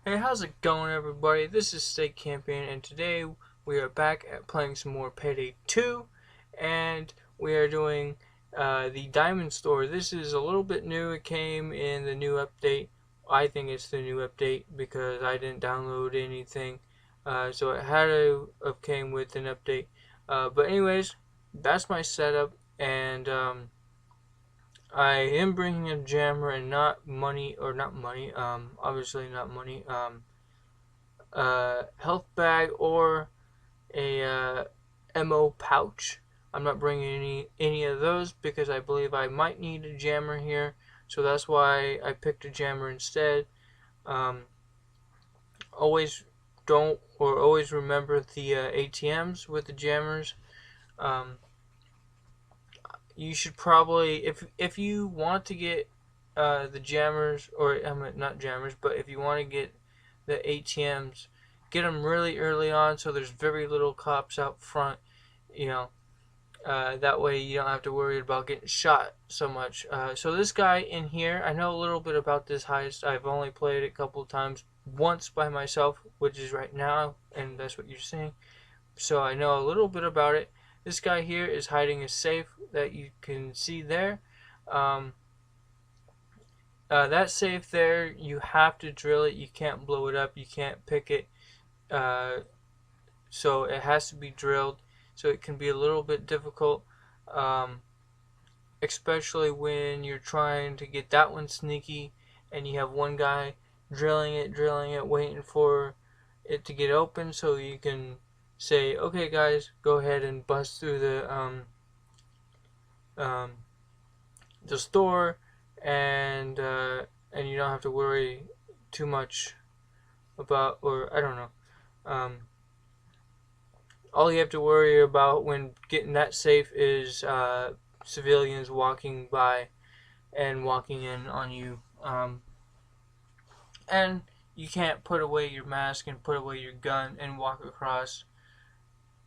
Hey, how's it going, everybody? This is State Camping, and today we are back at playing some more Payday 2, and we are doing the Diamond Store. This is a little bit new. It came in the new update. I think it's the new update because I didn't download anything, so it had to have came with an update. But anyways, that's my setup, and I am bringing a jammer and not money, or not money. Obviously not money. Health bag or a MO pouch. I'm not bringing any of those because I believe I might need a jammer here, so that's why I picked a jammer instead. Um, always always remember the ATMs with the jammers. Um, you should probably, if you want to get the jammers, or not jammers, but if you want to get the ATMs, get them really early on so there's very little cops out front. You know, that way you don't have to worry about getting shot so much. So this guy in here, I know a little bit about this heist. I've only played it a couple of times, once by myself, which is right now, and that's what you're seeing. So I know a little bit about it. This guy here is hiding a safe that you can see there. Um, that safe there, you have to drill it. You can't blow it up. You can't pick it. Uh, so it has to be drilled. So it can be a little bit difficult, um, especially when you're trying to get that one sneaky and you have one guy drilling it, waiting for it to get open so you can say, okay guys, go ahead and bust through um, the store, and you don't have to worry too much about, or I don't know. All you have to worry about when getting that safe is civilians walking by and walking in on you. And you can't put away your mask and put away your gun and walk across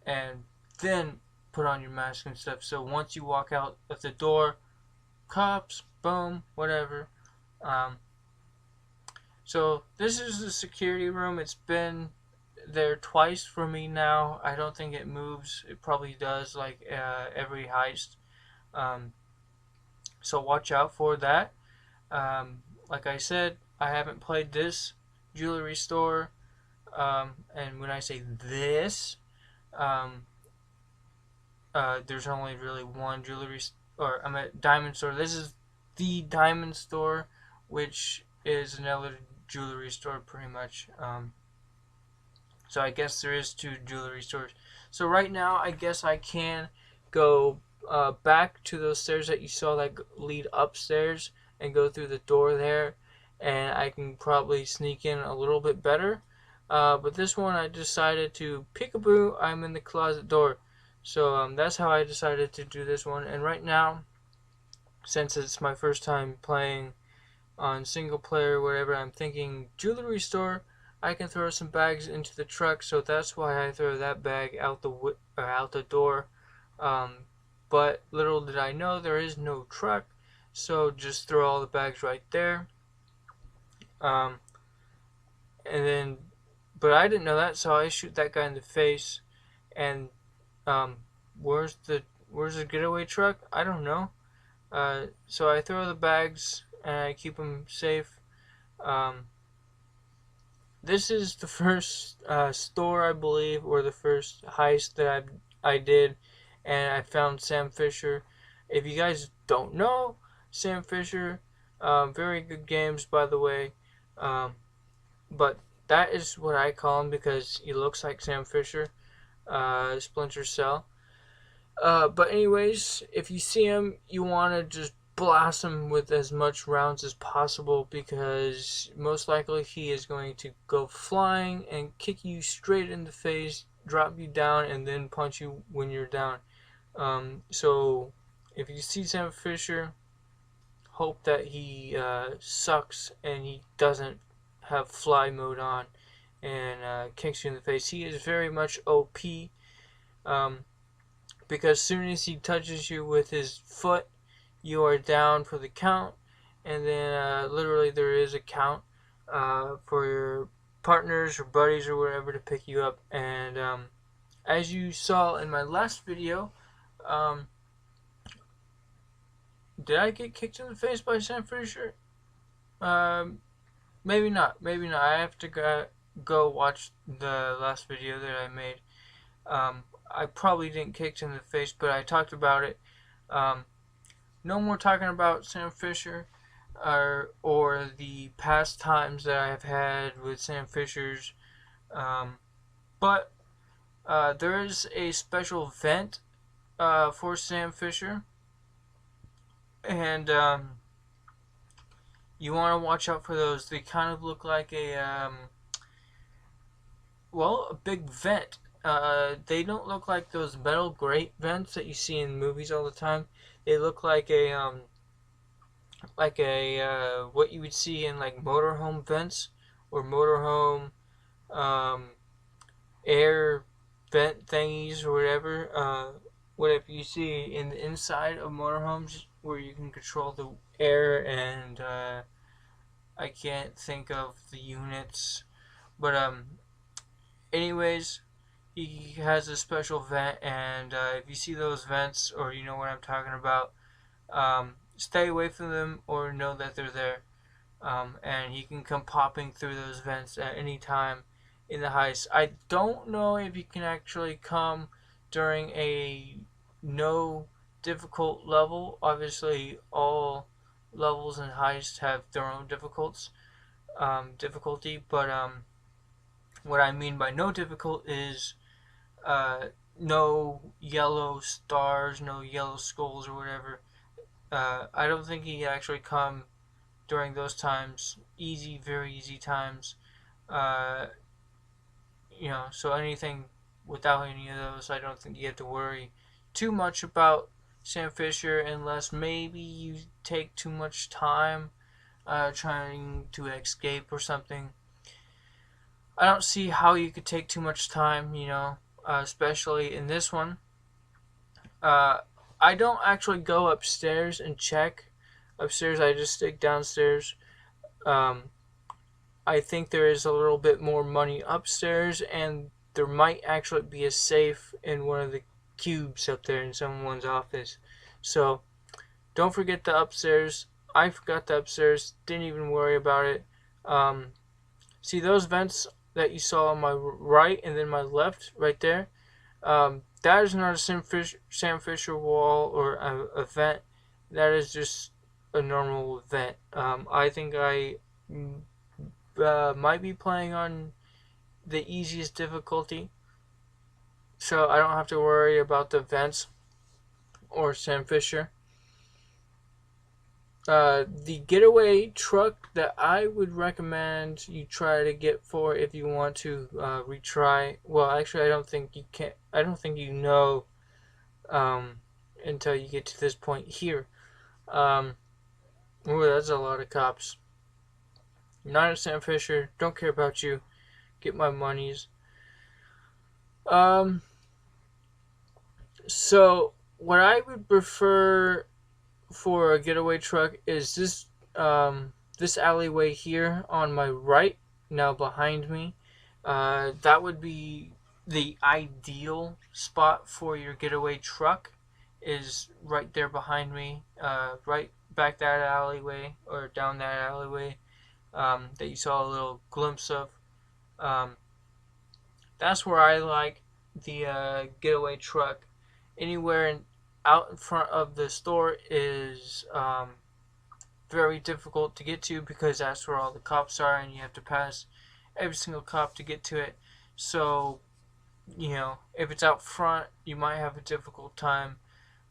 and then put on your mask and stuff. So once you walk out of the door, cops, boom, whatever. Um, so this is the security room. It's been there twice for me now. I don't think it moves. It probably does, like every heist. Um, so watch out for that. Like I said, I haven't played this jewelry store. And when I say this, um, there's only really one jewelry or I'm at diamond store. This is the diamond store, which is another jewelry store pretty much. So I guess there is two jewelry stores. So right now, I guess I can go back to those stairs that you saw that lead upstairs and go through the door there, and I can probably sneak in a little bit better. But this one, I decided to peekaboo. I'm in the closet door. So that's how I decided to do this one. And right now, since it's my first time playing on single player or whatever, I'm thinking jewelry store. I can throw some bags into the truck, so that's why I throw that bag out the door. But little did I know there is no truck, so just throw all the bags right there. And then, but I didn't know that, so I shoot that guy in the face. And where's the getaway truck? I don't know. So I throw the bags and I keep them safe. This is the first store, I believe, or the first heist that I did, and I found Sam Fisher. If you guys don't know Sam Fisher, very good games, by the way. But that is what I call him because he looks like Sam Fisher, Splinter Cell. But anyways, if you see him, you want to just blast him with as much rounds as possible because most likely he is going to go flying and kick you straight in the face, drop you down, and then punch you when you're down. So if you see Sam Fisher, hope that he sucks and he doesn't have fly mode on and kicks you in the face. He is very much OP. Because as soon as he touches you with his foot, you are down for the count, and then literally there is a count for partners or buddies or whatever to pick you up. And as you saw in my last video, did I get kicked in the face by Sam Fisher? Maybe not. Maybe not. I have to go watch the last video that I made. I probably didn't kick in the face, but I talked about it. No more talking about Sam Fisher or the past times that I have had with Sam Fisher's. But there is a special vent for Sam Fisher, and you want to watch out for those. They kind of look like a big vent. They don't look like those metal grate vents that you see in movies all the time. They look like a what you would see in like motorhome vents or motorhome air vent thingies or whatever. Whatever you see in the inside of motorhomes where you can control the air and I can't think of the units, but anyways, he has a special vent, and if you see those vents or you know what I'm talking about, stay away from them or know that they're there. And he can come popping through those vents at any time in the heist. I don't know if he can actually come during a no difficult level. Obviously, all levels in heist have their own difficulty, but what I mean by no difficult is no yellow stars, no yellow skulls or whatever. I don't think he can actually come during those times. Easy, very easy times. So anything without any of those, I don't think you have to worry too much about Sam Fisher, unless maybe you take too much time trying to escape or something. I don't see how you could take too much time, especially in this one. I don't actually go upstairs and check upstairs. I just stick downstairs. I think there is a little bit more money upstairs, and there might actually be a safe in one of the cubes up there in someone's office. So don't forget the upstairs. I forgot the upstairs, didn't even worry about it. See those vents that you saw on my right and then my left right there? That is not a Sam Fisher wall or a vent. That is just a normal vent. I think I might be playing on the easiest difficulty, so I don't have to worry about the vents or Sam Fisher. The getaway truck that I would recommend you try to get for if you want to retry. Well, actually, I don't think you can. I don't think you know until you get to this point here. That's a lot of cops. Not a Sam Fisher. Don't care about you. Get my monies. So what I would prefer for a getaway truck is this this alleyway here on my right, now behind me. That would be the ideal spot for your getaway truck, is right there behind me, right back that alleyway or down that alleyway that you saw a little glimpse of. That's where I like the getaway truck. Anywhere out in front of the store is very difficult to get to, because that's where all the cops are and you have to pass every single cop to get to it. So, if it's out front, you might have a difficult time.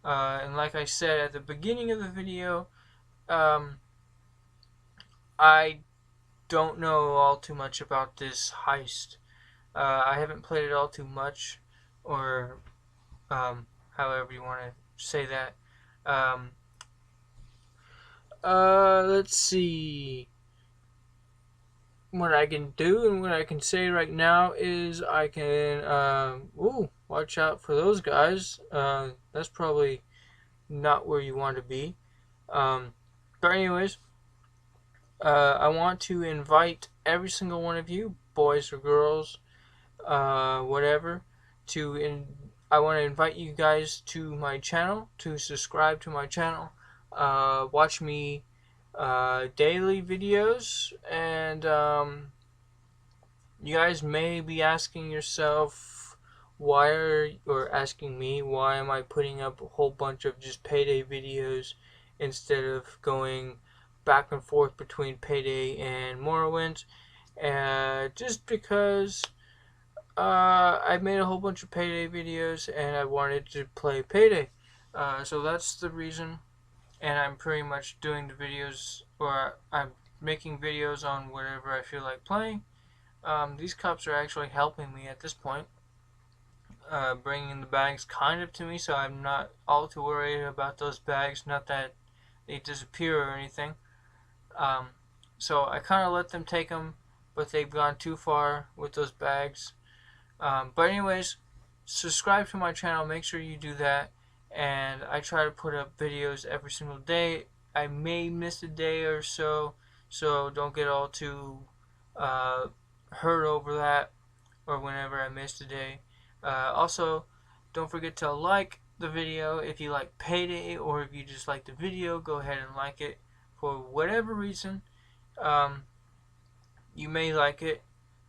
And like I said at the beginning of the video, I don't know all too much about this heist. I haven't played it all too much, or however you want to say that. Let's see. What I can do and what I can say right now is I can, watch out for those guys. That's probably not where you want to be. But anyways, I want to invite every single one of you boys or girls, whatever, I want to invite you guys to my channel, to subscribe to my channel, watch me daily videos, and you guys may be asking yourself or asking me why am I putting up a whole bunch of just Payday videos instead of going back and forth between Payday and Morrowind. Just because I made a whole bunch of Payday videos and I wanted to play Payday. So that's the reason, and I'm pretty much doing the videos, or I'm making videos on whatever I feel like playing. These cops are actually helping me at this point, bringing the bags kind of to me, so I'm not all too worried about those bags, not that they disappear or anything. So I kind of let them take them, but they've gone too far with those bags. But anyways, subscribe to my channel, make sure you do that, and I try to put up videos every single day. I may miss a day or so don't get all too hurt over that, or whenever I missed a day. Also, don't forget to like the video if you like Payday, or if you just like the video, go ahead and like it. For whatever reason, you may like it.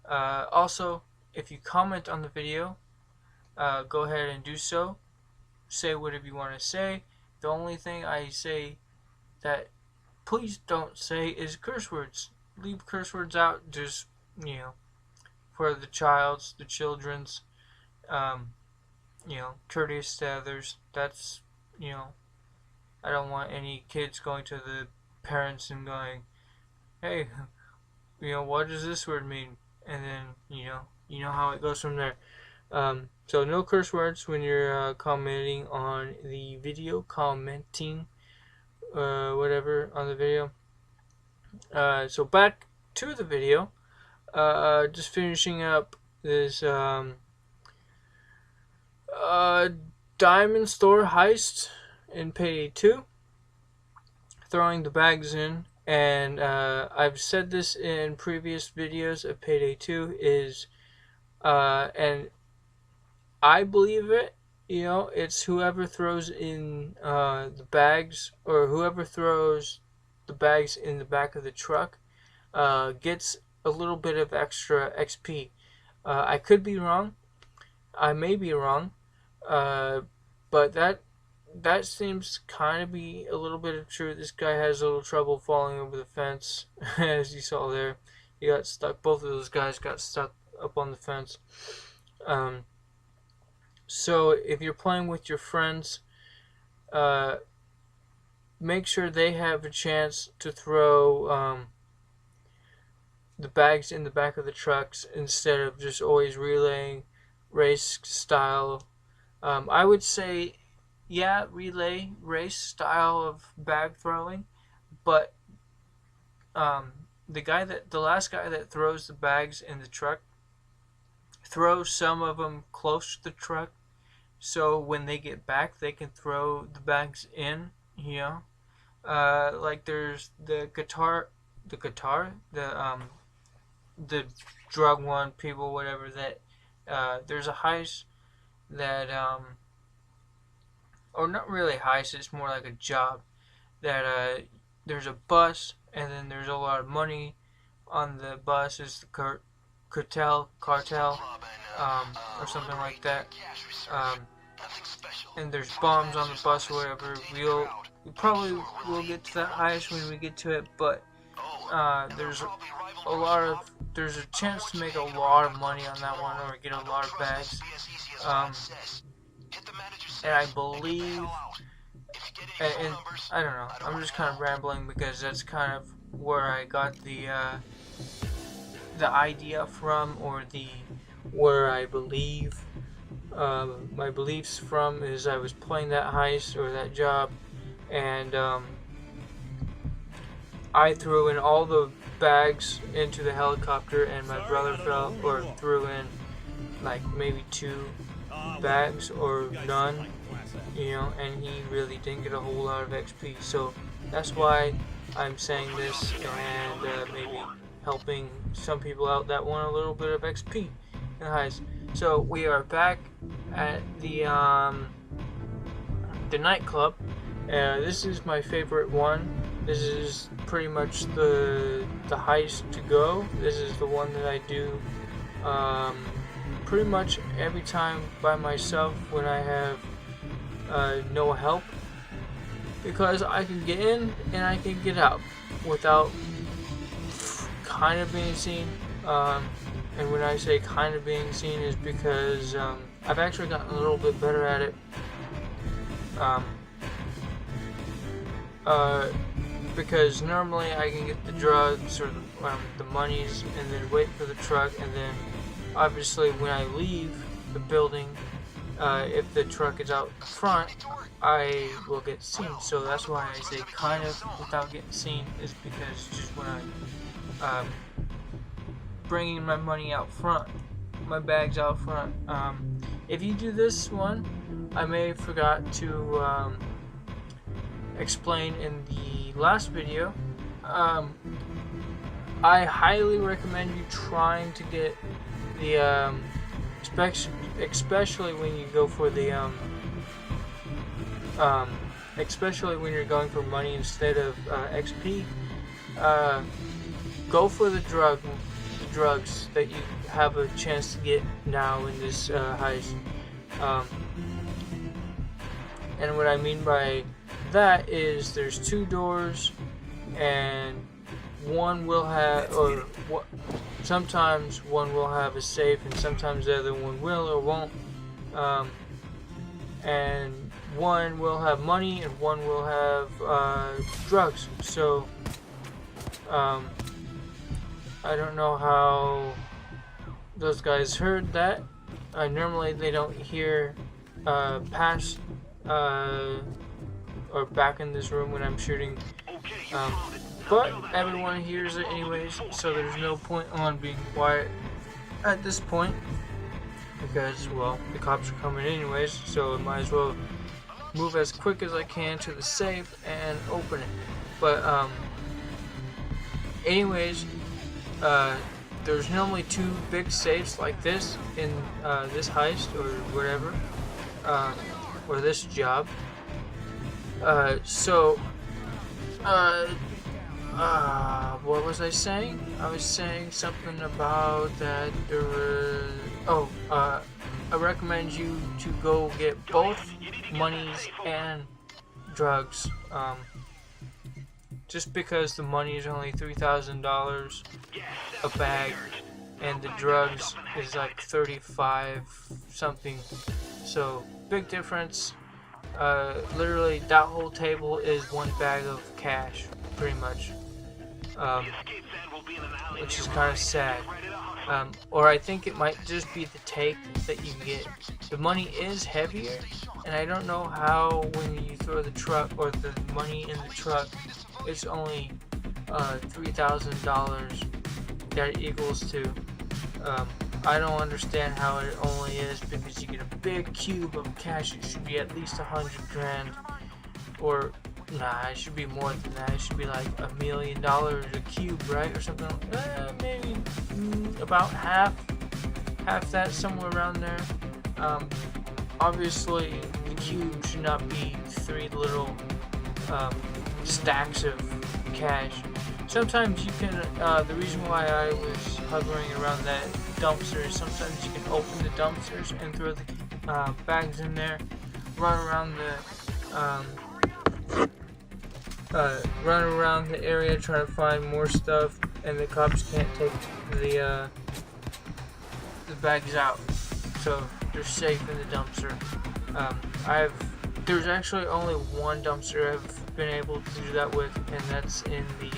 Also, if you comment on the video, go ahead and do so. Say whatever you want to say. The only thing I say that please don't say is curse words. Leave curse words out, just, for the children's, courteous to others. That's, I don't want any kids going to the parents and going, hey, what does this word mean? And then, you know how it goes from there. So no curse words when you're commenting on the video, whatever on the video. So back to the video. Just finishing up this diamond store heist in Payday 2. Throwing the bags in, and I've said this in previous videos of Payday 2 is, and I believe it, it's whoever throws in the bags, or whoever throws the bags in the back of the truck gets a little bit of extra XP. I could be wrong. I may be wrong. But that seems kind of be a little bit of truth. This guy has a little trouble falling over the fence, as you saw there. He got stuck. Both of those guys got stuck up on the fence. So if you're playing with your friends, make sure they have a chance to throw the bags in the back of the trucks instead of just always relaying race style. I would say, yeah, relay race style of bag throwing, but the last guy that throws the bags in the truck, throw some of them close to the truck, so when they get back, they can throw the bags in. Like there's the drug one people, whatever, that there's a heist that or not really heist, it's more like a job that there's a bus, and then there's a lot of money on the bus. It's the cartel, or something like that. And there's bombs on the bus or whatever. We probably will get to that heist when we get to it, but there's a chance to make a lot of money on that one, or get a lot of bags. And I believe, and I don't know, I'm just kind of rambling because that's kind of where I got the idea from, or where I believe my beliefs from is I was playing that heist or that job, and I threw in all the bags into the helicopter, and my brother threw in like maybe 2 bags or none, and he really didn't get a whole lot of XP. So that's why I'm saying this, and maybe helping some people out that want a little bit of XP in the heist. So we are back at the nightclub. This is my favorite one. This is pretty much the heist to go. This is the one that I do pretty much every time by myself when I have no help, because I can get in and I can get out without kind of being seen. And when I say kind of being seen is because I've actually gotten a little bit better at it. Because normally I can get the drugs or the monies and then wait for the truck, and then obviously when I leave the building, if the truck is out front, I will get seen. So that's why I say kind of without getting seen, is because just when I'm bringing my money out front, my bags out front. If you do this one, I may have forgot to explain in the last video. I highly recommend you trying to get the especially when you go for the especially when you're going for money instead of XP. Go for the drugs that you have a chance to get now in this heist. And what I mean by that is there's 2 doors, and one will have, sometimes one will have a safe, and sometimes the other one will or won't. And one will have money, and one will have drugs. So I don't know how those guys heard that. Normally they don't hear past or back in this room when I'm shooting, but everyone hears it anyways, so there's no point on being quiet at this point, because, well, the cops are coming anyways, so I might as well move as quick as I can to the safe and open it. But anyways, there's normally 2 big safes like this in this heist or whatever, or this job. What was I saying? I was saying something about that there was, I recommend you to go get both monies and drugs, just because the money is only $3,000 a bag, and the drugs is like 35 something, so big difference. Literally that whole table is 1 bag of cash, pretty much, which is kind of sad. Or I think it might just be the take that you get. The money is heavier, and I don't know how when you throw the truck or the money in the truck, it's only $3,000 that it equals to. I don't understand how it only is, because you get a big cube of cash. It should be at least 100 grand, or nah, it should be more than that. It should be like $1 million a cube, right, or something. Maybe about half that, somewhere around there. Obviously, the cube should not be 3 little stacks of cash. Sometimes you can. The reason why I was hovering around that dumpster is sometimes you can open the dumpsters and throw the bags in there, run around the area trying to find more stuff, and the cops can't take the bags out, so they're safe in the dumpster. There's actually only 1 dumpster I've been able to do that with, and that's in the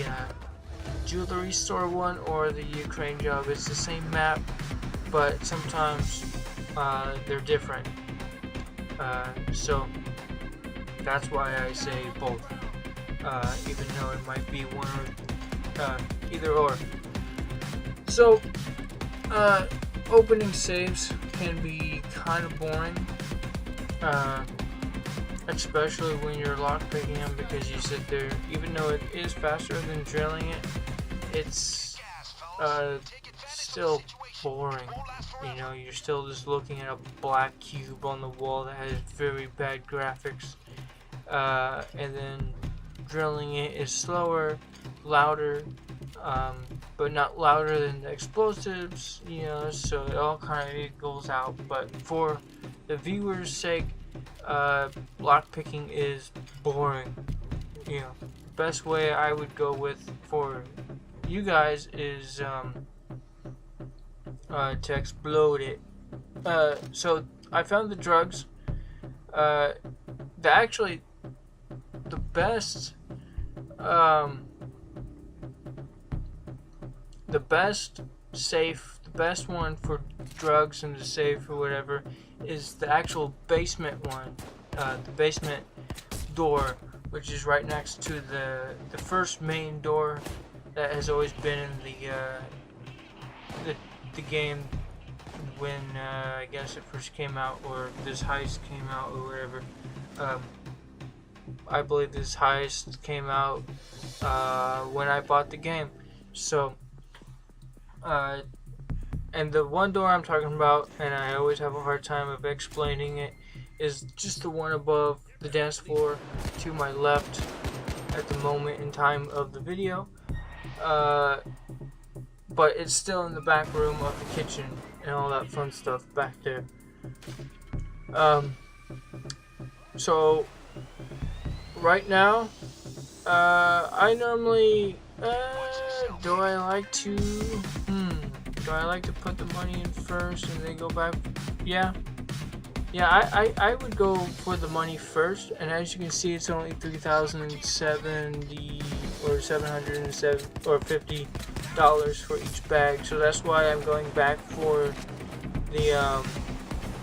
jewelry store one or the Ukraine job. It's the same map, but sometimes they're different. So that's why I say both, even though it might be one or either or. So opening safes can be kind of boring, especially when you're lockpicking them, because you sit there, even though it is faster than drilling it, it's still boring. You know, you're still just looking at a black cube on the wall that has very bad graphics. And then drilling it is slower, louder, but not louder than the explosives, you know, so it all kind of equals out. But for the viewer's sake, block picking is boring. You know, best way I would go with for you guys is to explode it. So I found the drugs. Actually the best safe, the best one for drugs and the safe or whatever is the actual basement one, the basement door, which is right next to the first main door that has always been in the game when I guess it first came out, or this heist came out, or whatever. I believe this heist came out when I bought the game. So, and the one door I'm talking about, and I always have a hard time of explaining it, is just the one above the dance floor to my left at the moment in time of the video. But it's still in the back room of the kitchen and all that fun stuff back there. So right now, I normally do I like to put the money in first and then go back? Yeah, I would go for the money first, and as you can see, it's only $3,070 or $707 or $50 for each bag. So that's why I'm going back for the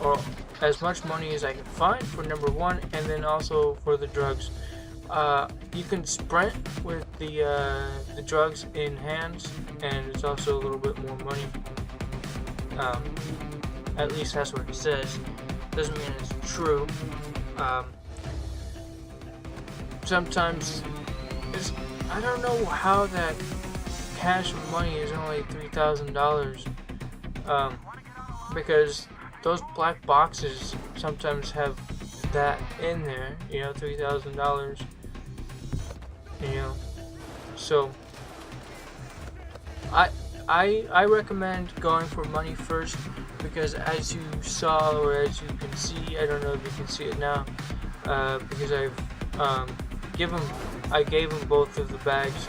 or as much money as I can find for number one, and then also for the drugs. You can sprint with the drugs in hands, and it's also a little bit more money. At least that's what it says. Doesn't mean it's true. Sometimes I don't know how that cash money is only $3,000. Because those black boxes sometimes have that in there, you know, $3,000. You know, so I recommend going for money first, because as you saw, or as you can see, I don't know if you can see it now, because I gave him both of the bags.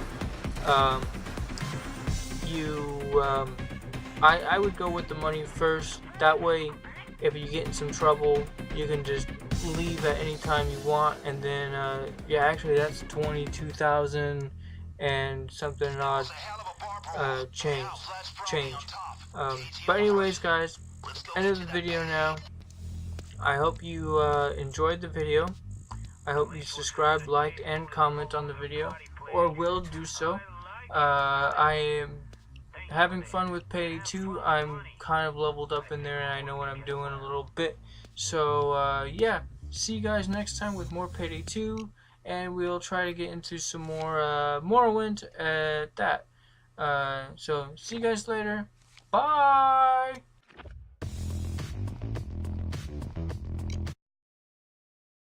I would go with the money first. That way, if you get in some trouble, you can just leave at any time you want. And then, yeah, actually, that's 22,000 and something odd change. But anyways, guys, end of the video now. I hope you enjoyed the video. I hope you subscribe, like, and comment on the video, or will do so. I am having fun with Payday 2. I'm kind of leveled up in there, and I know what I'm doing a little bit. So, yeah, see you guys next time with more Payday 2, and we'll try to get into some more Morrowind at that. So, see you guys later. Bye!